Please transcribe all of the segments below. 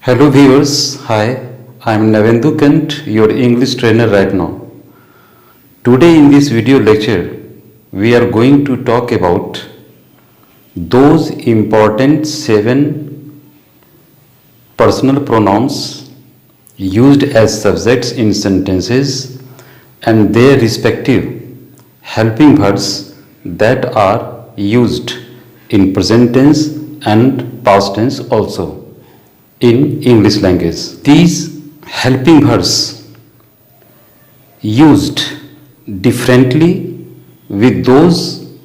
Hello viewers, hi, I am Navendu Kant, your English trainer right now. Today in this video lecture, we are going to talk about those important 7 personal pronouns used as subjects in sentences and their respective helping verbs that are used in present tense and past tense also in English language. These helping verbs used differently with those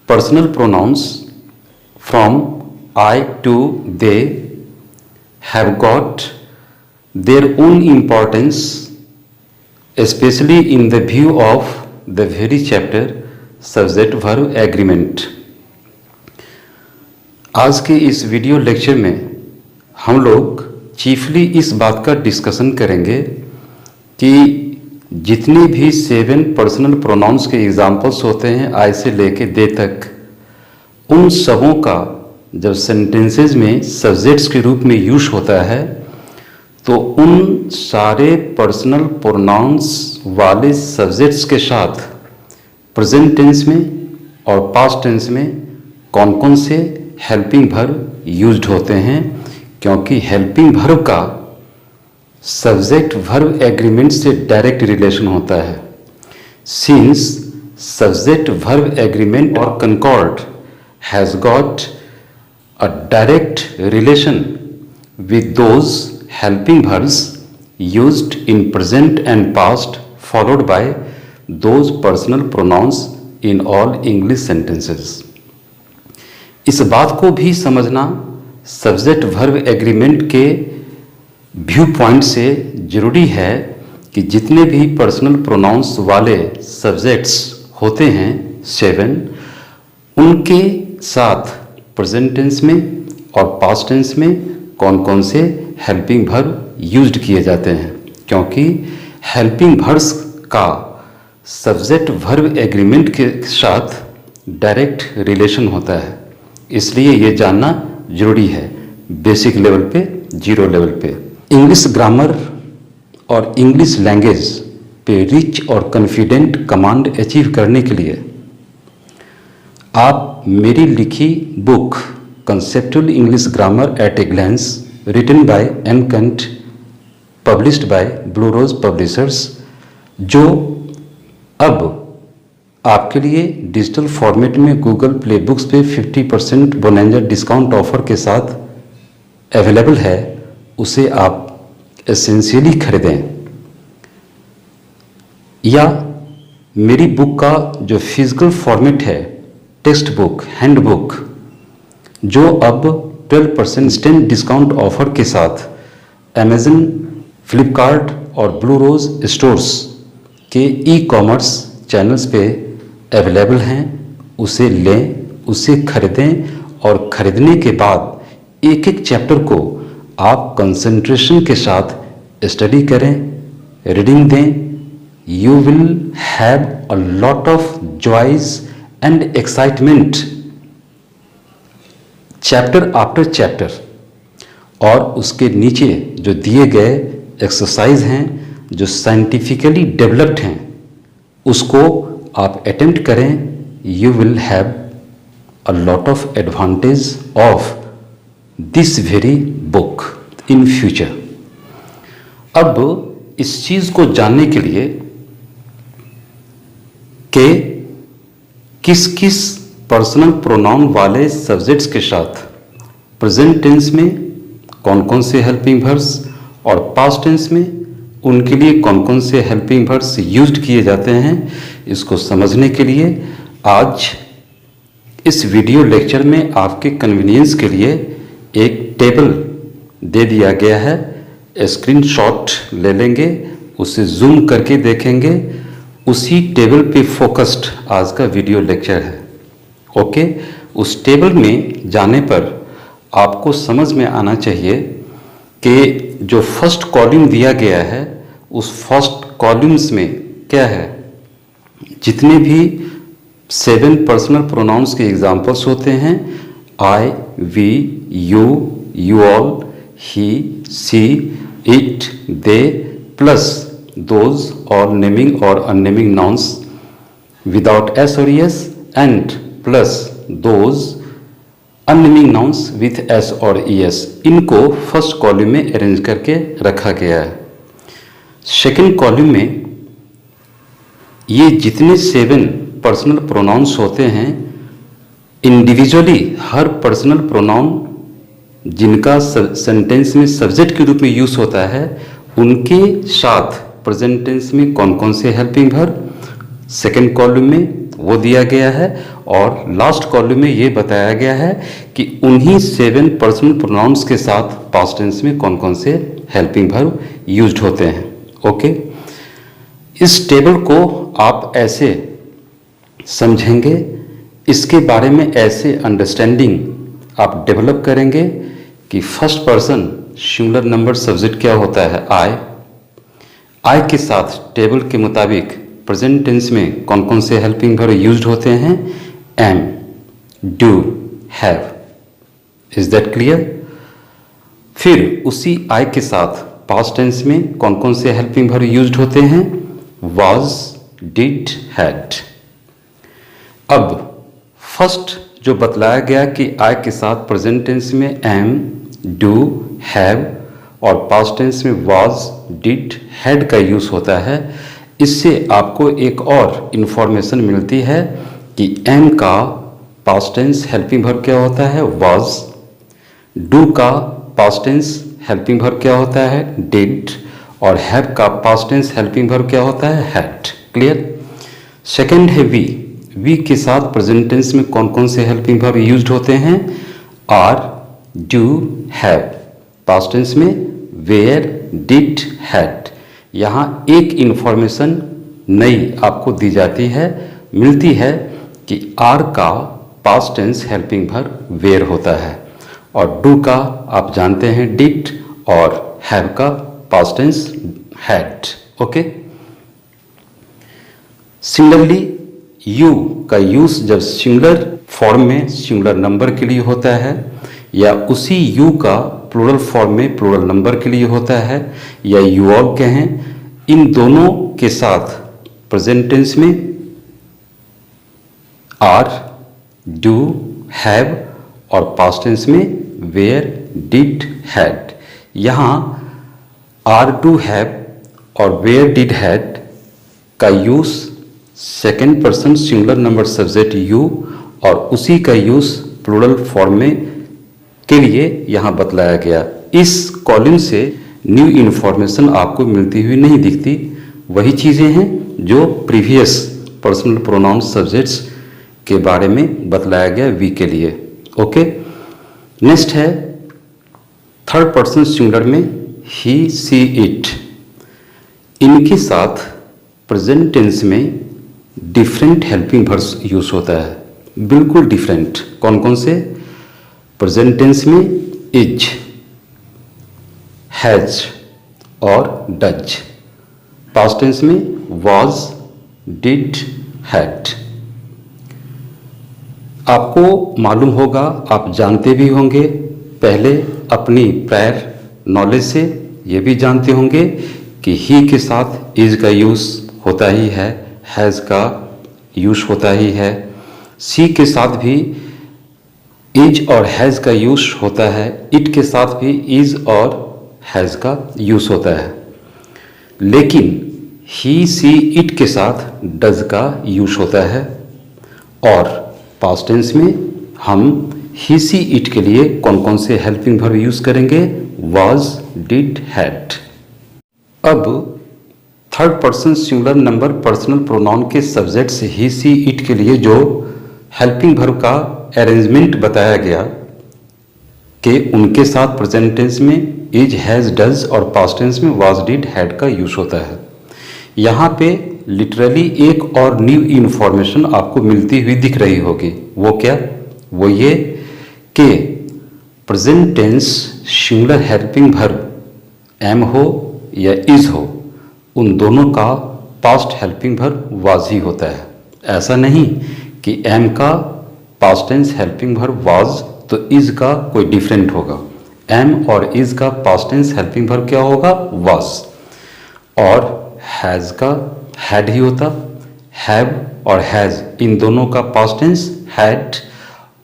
personal pronouns from I to they have got their own importance, especially in the view of the very chapter subject verb agreement. आज के इस video lecture में हम लोग chiefly इस बात का discussion करेंगे कि जितनी भी 7 पर्सनल प्रोनाउंस के एग्जाम्पल्स होते हैं आई से लेके दे तक, उन सबों का जब सेंटेंसेस में सब्जेक्ट्स के रूप में यूज होता है तो उन सारे पर्सनल प्रोनाउंस वाले सब्जेक्ट्स के साथ प्रेजेंट टेंस में और पास्ट टेंस में कौन कौन से हेल्पिंग वर्ब यूज्ड होते हैं, क्योंकि हेल्पिंग वर्ब का सब्जेक्ट वर्ब एग्रीमेंट से डायरेक्ट रिलेशन होता है. सिंस सब्जेक्ट वर्ब एग्रीमेंट और concord has got a direct relation with those helping verbs used in present and past followed by those personal pronouns in all English sentences. इस बात को भी समझना subject verb agreement के view point से ज़रूरी है कि जितने भी पर्सनल प्रोनाउंस वाले सब्जेक्ट्स होते हैं 7, उनके साथ प्रेजेंट टेंस में और पास्ट टेंस में कौन कौन से हेल्पिंग वर्ब यूज्ड किए जाते हैं, क्योंकि हेल्पिंग वर्ब्स का सब्जेक्ट वर्ब एग्रीमेंट के साथ डायरेक्ट रिलेशन होता है. इसलिए ये जानना जरूरी है बेसिक लेवल पे, जीरो लेवल पे. इंग्लिश ग्रामर और इंग्लिश लैंग्वेज पे रिच और कॉन्फिडेंट कमांड अचीव करने के लिए आप मेरी लिखी book conceptual English grammar at a glance written by M Kant, published by Blue Rose Publishers, जो अब आपके लिए डिजिटल फॉर्मेट में गूगल प्ले बुक्स पे 50% बोनेंजर डिस्काउंट ऑफर के साथ अवेलेबल है, उसे आप एसेंशियली खरीदें. या मेरी बुक का जो फिजिकल फॉर्मेट है टेक्स्ट बुक, हैंड बुक, जो अब 12% स्टैंड डिस्काउंट ऑफर के साथ अमेजन, फ्लिपकार्ट और ब्लू रोज स्टोर्स के ई-कॉमर्स चैनल्स पे अवेलेबल हैं, उसे लें, उसे खरीदें और खरीदने के बाद एक एक चैप्टर को आप कंसंट्रेशन के साथ स्टडी करें, रीडिंग दें. You will have a lot of joys and excitement chapter after chapter. और उसके नीचे जो दिए गए एक्सरसाइज हैं जो साइंटिफिकली डेवलप्ड हैं उसको आप अटेम्प्ट करें. You will have a lot of advantage of this very book in future. अब इस चीज को जानने के लिए कि किस किस पर्सनल प्रोनाउन वाले सब्जेक्ट्स के साथ प्रेजेंट टेंस में कौन कौन से हेल्पिंग वर्ब्स और पास्ट टेंस में उनके लिए कौन कौन से हेल्पिंग वर्ब्स यूज्ड किए जाते हैं, इसको समझने के लिए आज इस वीडियो लेक्चर में आपके कन्वीनियंस के लिए एक टेबल दे दिया गया है. स्क्रीनशॉट ले लेंगे, उसे जूम करके देखेंगे. उसी टेबल पे फोकस्ड आज का वीडियो लेक्चर है. ओके, उस टेबल में जाने पर आपको समझ में आना चाहिए कि जो फर्स्ट कॉलम दिया गया है उस फर्स्ट कॉलम्स में क्या है, जितने भी 7 पर्सनल प्रोनाउंस के एग्जाम्पल्स होते हैं, I, we, you, you all, he, she, it, they plus those or naming or unnaming nouns without s or es and plus those unnaming nouns with s और es, इनको first column में arrange करके रखा गया है। Second column में ये जितने 7 पर्सनल प्रोनाउंस होते हैं, इंडिविजुअली हर पर्सनल प्रोनाउन जिनका सेंटेंस में सब्जेक्ट के रूप में यूज होता है, उनके साथ प्रेजेंट टेंस में कौन कौन से हेल्पिंग वर्ब सेकंड कॉलम में वो दिया गया है, और लास्ट कॉलम में ये बताया गया है कि उन्हीं 7 पर्सनल प्रोनाउंस के साथ पास्ट टेंस में कौन कौन से हेल्पिंग वर्ब यूज्ड होते हैं। ओके, इस टेबल को आप ऐसे समझेंगे, इसके बारे में ऐसे अंडरस्टैंडिंग आप डेवलप करेंगे कि first person singular number subject क्या होता है, आई के साथ टेबल के मुताबिक प्रेजेंट टेंस में कौन कौन से हेल्पिंग वर्ब यूज्ड होते हैं, am, do, have. Is that clear? फिर उसी आई के साथ पास्ट टेंस में कौन कौन से हेल्पिंग वर्ब यूज्ड होते हैं, वाज, डिड, हैड। अब फर्स्ट जो बतलाया गया कि आई के साथ प्रेजेंट टेंस में एम, डू, हैव और पास्ट टेंस में वाज, डिड, हैड का यूज होता है, इससे आपको एक और इंफॉर्मेशन मिलती है कि एम का पास्ट टेंस हेल्पिंग वर्ब क्या होता है, वाज, डू का पास्ट टेंस हेल्पिंग वर्ब क्या होता है, डिड, और हैव का पास्ट टेंस हेल्पिंग वर्ब क्या होता है, हैड। क्लियर? सेकंड है वी के साथ प्रेजेंट टेंस में कौन कौन से हेल्पिंग वर्ब यूज्ड होते हैं, are, do, have. Past tense में वेयर, डिड, हैड। यहाँ एक इंफॉर्मेशन नई आपको दी जाती है, मिलती है कि आर का past tense helping verb were होता है, और डू का आप जानते हैं डिड, और हैव का past tense had. Okay, similarly you का यूज जब सिंगुलर फॉर्म में सिंगुलर नंबर के लिए होता है, या उसी यू का प्लूरल फॉर्म में प्लूरल नंबर के लिए होता है, या यू ऑल कहें, इन दोनों के साथ प्रेजेंट टेंस में आर, डू, हैव और पास्ट टेंस में वेयर, डिड, हैड। यहाँ आर, डू, हैव और वेयर, डिड, हैड का use second person singular number subject you और उसी का यूज प्लूरल फॉर्म में के लिए यहाँ बतलाया गया। इस कॉलम से न्यू इन्फॉर्मेशन आपको मिलती हुई नहीं दिखती, वही चीज़ें हैं जो प्रीवियस पर्सनल प्रोनाउन सब्जेक्ट्स के बारे में बतलाया गया वी के लिए। ओके, नेक्स्ट है थर्ड पर्सन सिंगुलर में ही, सी, इट। इनके साथ प्रेजेंट टेंस में डिफरेंट हेल्पिंग वर्ब्स यूज होता है, बिल्कुल डिफरेंट। कौन कौन से? प्रेजेंट टेंस में इज, हैज और डज। पास्ट टेंस में वाज, डिड, हैड। आपको मालूम होगा, आप जानते भी होंगे, पहले अपनी प्रायर नॉलेज से ये भी जानते होंगे कि ही के साथ इज का यूज होता ही है, हैज़ का यूज होता ही है, सी के साथ भी इज और हैज़ का यूज होता है, इट के साथ भी इज और हैज़ का यूज होता है। लेकिन ही, सी, इट के साथ डज का यूज होता है, और पास्ट टेंस में हम ही, सी, इट के लिए कौन कौन से हेल्पिंग वर्ब यूज करेंगे, वाज, डिड, हैड। अब third person singular number personal pronoun के सब्जेक्ट से ही, सी, इट के लिए जो हेल्पिंग वर्ब का अरेंजमेंट बताया गया कि उनके साथ प्रेजेंट टेंस में इज, हैज, डज और पास्ट टेंस में वाज, डिड, हैड का यूज होता है। यहाँ पे लिटरली एक और न्यू इन्फॉर्मेशन आपको मिलती हुई दिख रही होगी। वो क्या? वो ये कि present tense singular helping verb am हो या इज हो, उन दोनों का पास्ट हेल्पिंग वर्ब वाज ही होता है। ऐसा नहीं कि एम का past tense helping verb was तो इज का कोई डिफरेंट होगा, एम और इज का पास्ट टेंस हेल्पिंग वर्ब क्या होगा? वाज। और हैज का हैड ही होता। हैव और हैज इन दोनों का पास्ट टेंस हैड।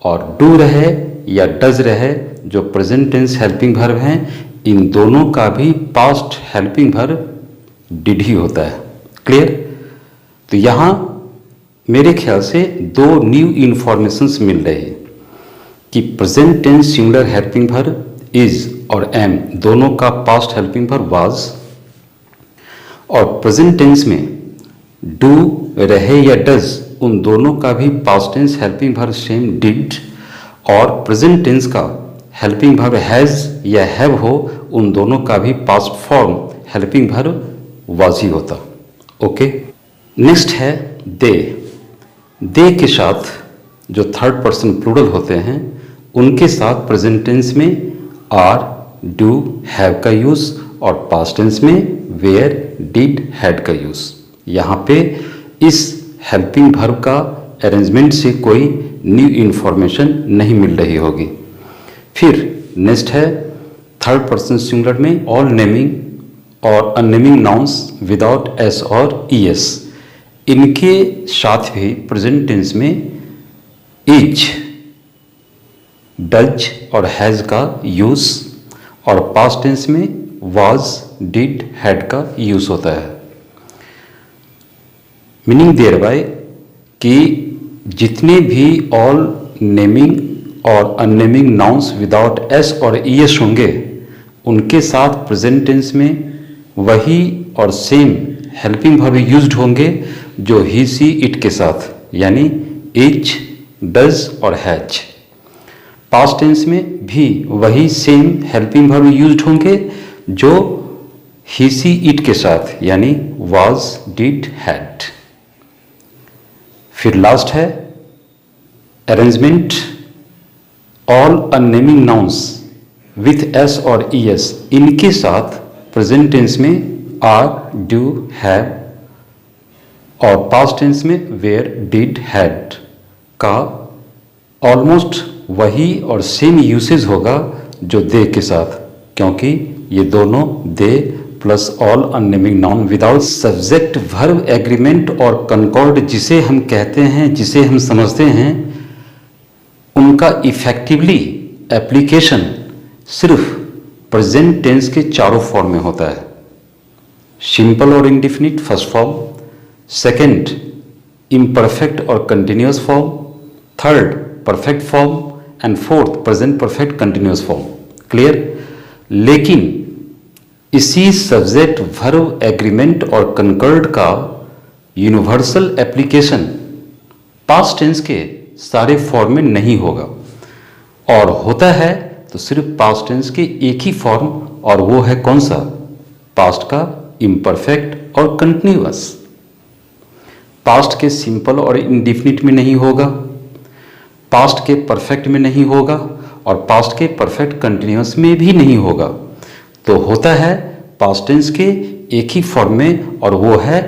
और डू रहे या डज रहे जो प्रेजेंट टेंस हेल्पिंग वर्ब हैं, इन दोनों का भी past helping verb did he होता है। क्लियर? तो यहां मेरे ख्याल से दो न्यू इंफॉर्मेशंस मिल रही है कि present tense singular helping verb is और एम दोनों का पास्ट हेल्पिंग वर्ब वाज, और प्रेजेंट टेंस में डू रहे या डज उन दोनों का भी past tense helping verb same did, और प्रेजेंट टेंस का हेल्पिंग वर्ब हैज या हैव हो उन दोनों का भी past form helping verb was ही होता। ओके, नेक्स्ट है दे। दे के साथ जो थर्ड पर्सन प्लूरल होते हैं उनके साथ प्रेजेंट टेंस में आर, डू, हैव का यूज, और पास्ट टेंस में वेयर, डिड, हैड का यूज। यहाँ पे इस हेल्पिंग वर्ब का अरेंजमेंट से कोई न्यू इंफॉर्मेशन नहीं मिल रही होगी। फिर नेक्स्ट है थर्ड पर्सन सिंगुलर में ऑल नेमिंग और अननेमिंग नाउन्स विदाउट एस और ईएस, इनके साथ भी प्रेजेंट टेंस में इज, डज और हैज का यूज, और पास्ट टेंस में वाज, डिड, हैड का यूज होता है। मीनिंग देयर बाय कि जितने भी ऑल नेमिंग और अननेमिंग नाउन्स विदाउट एस और ईएस होंगे उनके साथ प्रेजेंट टेंस में वही और सेम हेल्पिंग वर्ब यूज्ड होंगे जो ही, सी, इट के साथ, यानी इज, डज और हैज। पास्ट टेंस में भी वही सेम हेल्पिंग वर्ब यूज्ड होंगे जो ही, सी, इट के साथ, यानी वाज, डिड, हैड। फिर लास्ट है arrangement all unnaming nouns with S और ईएस, इनके साथ प्रेजेंट टेंस में आर, डू, हैव, और पास्ट टेंस में वेयर, डिड, हैड का ऑलमोस्ट वही और सेम यूसेज होगा जो दे के साथ, क्योंकि ये दोनों they plus all unnaming noun without subject verb agreement और कंकॉर्ड जिसे हम कहते हैं, जिसे हम समझते हैं, उनका इफेक्टिवली एप्लीकेशन सिर्फ प्रेजेंट टेंस के चारों फॉर्म में होता है। सिंपल और indefinite first form, second imperfect और continuous form, third perfect form, and fourth present perfect continuous form. Clear? लेकिन इसी सब्जेक्ट वर्ब एग्रीमेंट और कंकर्ड का यूनिवर्सल एप्लीकेशन पास्ट टेंस के सारे फॉर्म में नहीं होगा, और होता है तो सिर्फ पास्ट टेंस के एक ही फॉर्म, और वो है कौन सा? पास्ट का इम्परफेक्ट और कंटिन्यूअस। पास्ट के सिंपल और इंडिफिनिट में नहीं होगा, पास्ट के परफेक्ट में नहीं होगा, और पास्ट के परफेक्ट कंटिन्यूअस में भी नहीं होगा। तो होता है पास्ट टेंस के एक ही फॉर्म में, और वो है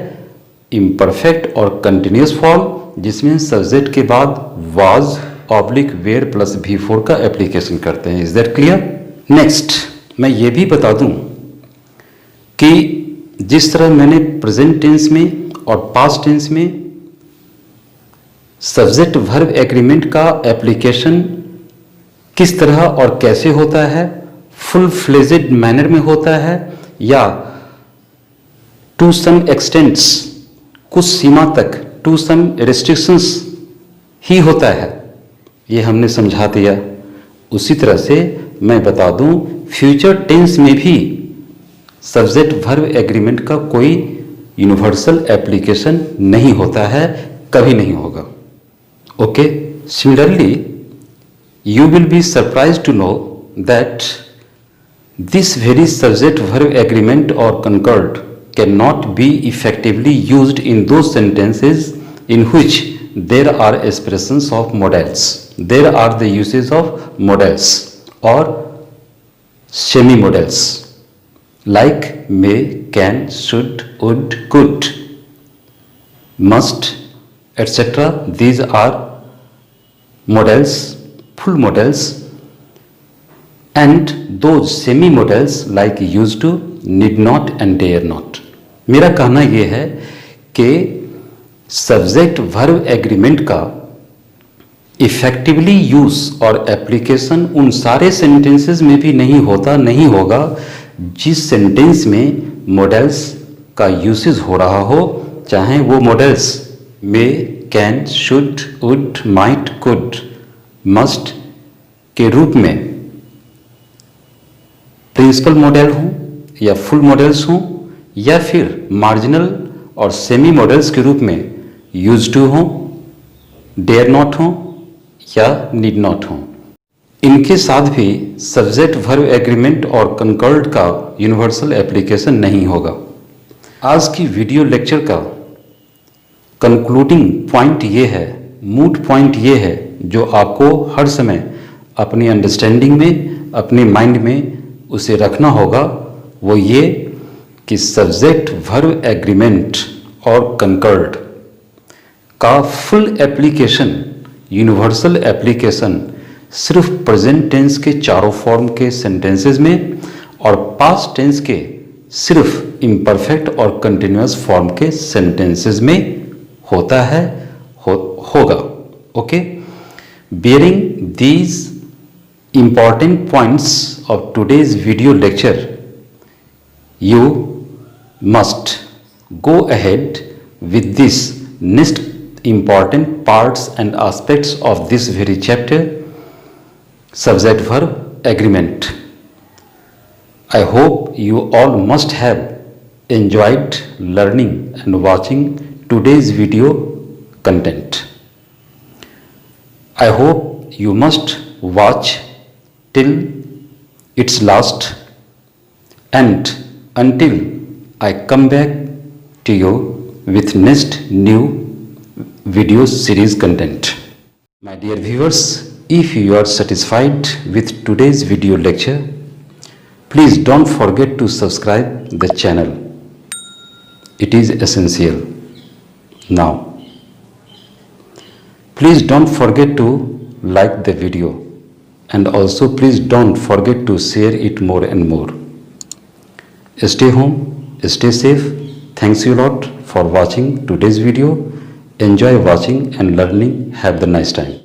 इम्परफेक्ट और कंटिन्यूअस फॉर्म, जिसमें सब्जेक्ट के बाद was oblique where plus V4 का एप्लीकेशन करते हैं। Is that clear? नेक्स्ट मैं ये भी बता दूं कि जिस तरह मैंने प्रेजेंट टेंस में और पास्ट टेंस में सब्जेक्ट वर्ब एग्रीमेंट का एप्लीकेशन किस तरह और कैसे होता है, फुल फ्लेजेड मैनर में होता है या टू सम एक्सटेंट्स, कुछ सीमा तक, टू सम रेस्ट्रिक्शंस ही होता है, ये हमने समझा दिया। उसी तरह से मैं बता दूं फ्यूचर टेंस में भी सब्जेक्ट वर्ब एग्रीमेंट का कोई यूनिवर्सल एप्लीकेशन नहीं होता है, कभी नहीं होगा। Okay, similarly you will be surprised to know that this very subject verb agreement or concord cannot be effectively used in those sentences in which there are expressions of modals. There are the uses of modals or semi-modals like may, can, should, would, could, must, etc. These are modals, full modals, and those semi modals like used to, need not and dare not. मेरा कहना यह है कि subject verb agreement का effectively use और application उन सारे sentences में भी नहीं होगा जिस सेंटेंस में मॉडल्स का यूसेज हो रहा हो, चाहे वो मॉडल्स में can, should, would, might, could, must के रूप में प्रिंसिपल मॉडल हों या फुल मॉडल्स हों, या फिर मार्जिनल और सेमी मॉडल्स के रूप में यूज टू हों, डेयर नॉट हों या नीड नॉट हों। इनके साथ भी सब्जेक्ट वर्ब एग्रीमेंट और कंकर्ड का यूनिवर्सल एप्लीकेशन नहीं होगा। आज की वीडियो लेक्चर का कंक्लूडिंग पॉइंट ये है, मूड पॉइंट ये है, जो आपको हर समय अपनी अंडरस्टैंडिंग में, अपने माइंड में उसे रखना होगा। वो ये कि सब्जेक्ट वर्ब एग्रीमेंट और कंकर्ड का फुल एप्लीकेशन, यूनिवर्सल एप्लीकेशन सिर्फ प्रेजेंट टेंस के चारों फॉर्म के सेंटेंसेस में और पास्ट टेंस के सिर्फ इम्परफेक्ट और कंटिन्यूअस फॉर्म के सेंटेंसेस में होता है, होगा। Okay, bearing these important points of today's video lecture, you must go ahead with this next important parts and aspects of this very chapter, subject verb agreement. I hope you all must have enjoyed learning and watching today's video content. I hope you must watch till its last and until I come back to you with next new video series content. My dear viewers, if you are satisfied with today's video lecture, please don't forget to subscribe the channel. It is essential. Now, please don't forget to like the video. And also please don't forget to share it more and more. Stay home, stay safe. Thanks you a lot for watching today's video. Enjoy watching and learning. Have the nice time.